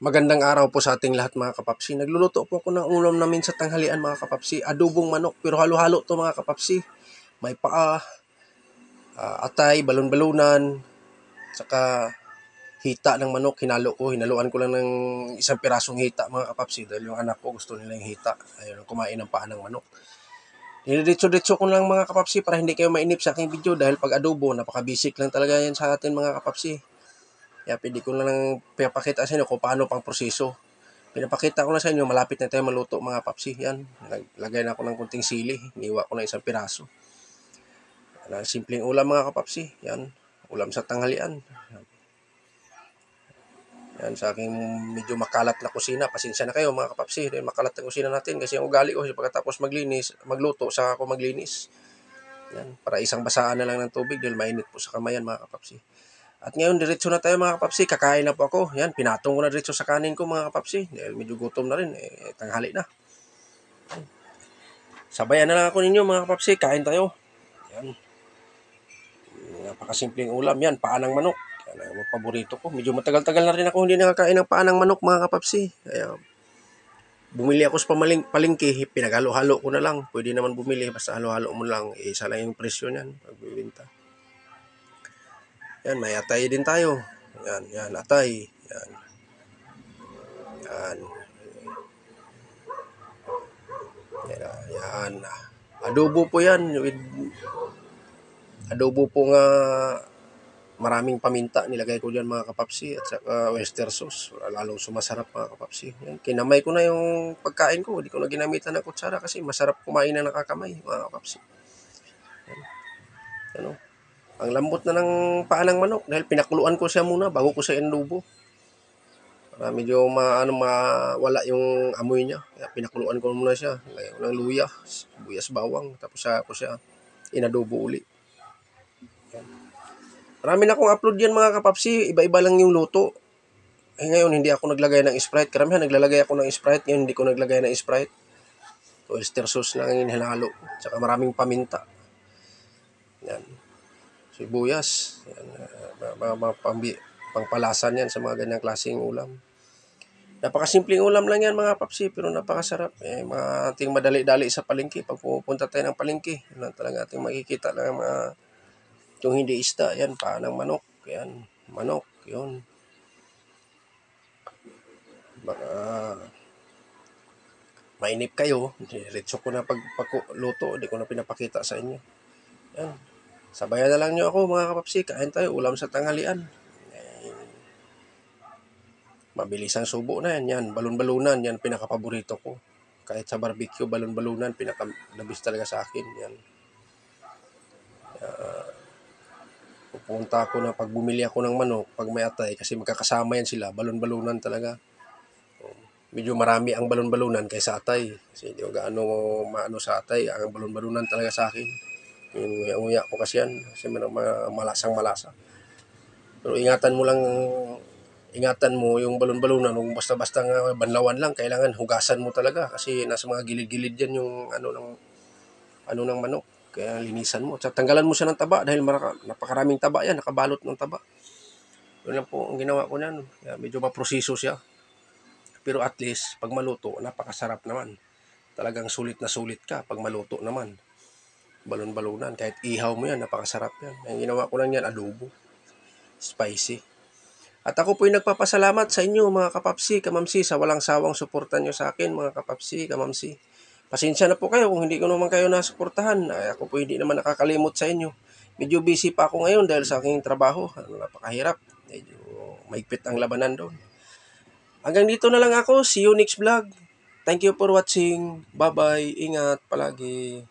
Magandang araw po sa ating lahat mga kapapsi. Nagluluto po ako ng ulam namin sa tanghalian mga kapapsi. Adobong manok pero halo-halo to mga kapapsi. May paa, atay, balon-balunan, saka hita ng manok. Hinaluan ko lang ng isang pirasong hita mga kapapsi dahil yung anak ko gusto nila yung hita. Ayun, kumain ng paa ng manok. Diretso-diretso ko lang mga kapapsi para hindi kayo mainip sa aking video dahil pag adobo, napaka-basic lang talaga yan sa atin mga kapapsi. Kaya pwede ko lang pinapakita sa inyo kung paano pang proseso. Pinapakita ko na sa inyo, malapit na tayo maluto mga papsi. Yan, naglagay na ako ng kunting sili. Iniwa ko na isang piraso. Simpleng ulam mga kapapsi. Yan, ulam sa tanghalian. Yan, sa aking medyo makalat na kusina. Pasensya na kayo mga kapapsi. Dahil makalat na kusina natin kasi ang ugali ko pagkatapos magluto, saka ako maglinis. Yan, para isang basaan na lang ng tubig dahil mainit po sa kamayan mga kapapsi. At ngayon, diretso na tayo mga kapapsi. Kakain na po ako. Yan, pinatong ko na diretso sa kanin ko mga kapapsi. Dahil medyo gutom na rin. Tanghali na. Sabayan na lang ako ninyo mga kapapsi. Kain tayo. Yan. Napakasimpleng ulam. Yan, paa ng manok. Yan ang paborito ko. Medyo matagal-tagal na rin ako hindi nakakain ng paa ng manok mga kapapsi. Kaya, bumili ako sa palengke. Pinaghalo-halo ko na lang. Pwede naman bumili. Basta halo-halo mo lang. Isa lang yung presyo niyan. Pagbibinta. Yan, may atay din tayo. Yan, atay. Yan. Yan. Adobo po yan. Adobo po nga maraming paminta. Nilagay ko dyan mga kapapsi. At saka oyster sauce. Lalong sumasarap mga kapapsi. Yan. Kinamay ko na yung pagkain ko. Hindi ko na ginamitan ng kutsara kasi masarap kumain na nakakamay mga kapapsi. Yan. Ano? Ang lambot na ng paa ng manok dahil pinakuluan ko siya muna bago ko siya inadobo. Para medyo mawala yung amoy niya. Kaya pinakuluan ko muna siya. Lagyan ko ng luya, buyas bawang. Tapos ako siya inadobo uli. Yan. Marami na akong upload yan mga kapapsi. Iba-iba lang yung luto. Ngayon hindi ako naglagay ng Sprite. Karamihan naglalagay ako ng Sprite. Ngayon hindi ko naglagay ng Sprite. Oyster sauce lang yung hinalo. Tsaka maraming paminta. Yan. Sibuyas. Yan, pangpalasan yan sa mga ganyang klaseng ulam. Napakasimpleng ulam lang yan mga papsi pero napakasarap. Mga ating madali-dali sa palengke. Pag pupunta tayo ng palengke, yun talaga ating makikita lang mga yung hindi isda. Yan, paa ng manok. Yan, manok. Yun. Baka mainip kayo. Diretso ko na pagluto. Hindi ko na pinapakita sa inyo. Yan. Sabayan na lang nyo ako mga kapapsi. Kain tayo. Ulam sa tanghalian. Mabilis ang subo na yan. Yan. Balon-balunan. Yan. Pinakapaborito ko. Kahit sa barbecue, balon-balunan. Pinaka-labis talaga sa akin. Yan. Pupunta ako na pag bumili ako ng manok. Pag may atay. Kasi magkakasama yan sila. Balon-balunan talaga. Medyo marami ang balon-balunan kaysa atay. Kasi hindi ko gaano maano sa atay. Ang balon-balunan talaga sa akin. Yung nguya ko kasi yan. Kasi malasang malasa. Pero ingatan mo yung balon-balunan. Kung basta-basta nga banlawan lang, kailangan hugasan mo talaga. Kasi nasa mga gilid-gilid yan yung ano ng manok. Kaya linisan mo. At tanggalan mo siya ng taba dahil napakaraming taba yan. Nakabalot ng taba. Yun lang po ang ginawa ko niyan. Kaya medyo maproseso siya. Pero at least, pag maluto, napakasarap naman. Talagang sulit na sulit ka pag maluto naman. Balon-balunan. Kahit ihaw mo yan, napakasarap yan. Ang ginawa ko lang yan, adobo. Spicy. At ako po'y nagpapasalamat sa inyo mga kapapsi, kamamsi, sa walang sawang suportan nyo sa akin mga kapapsi, kamamsi. Pasensya na po kayo kung hindi ko naman kayo nasuportahan. Ako po hindi naman nakakalimot sa inyo. Medyo busy pa ako ngayon dahil sa aking trabaho. Napakahirap. Medyo maigpit ang labanan doon. Hanggang dito na lang ako. See you next vlog. Thank you for watching. Bye-bye. Ingat palagi.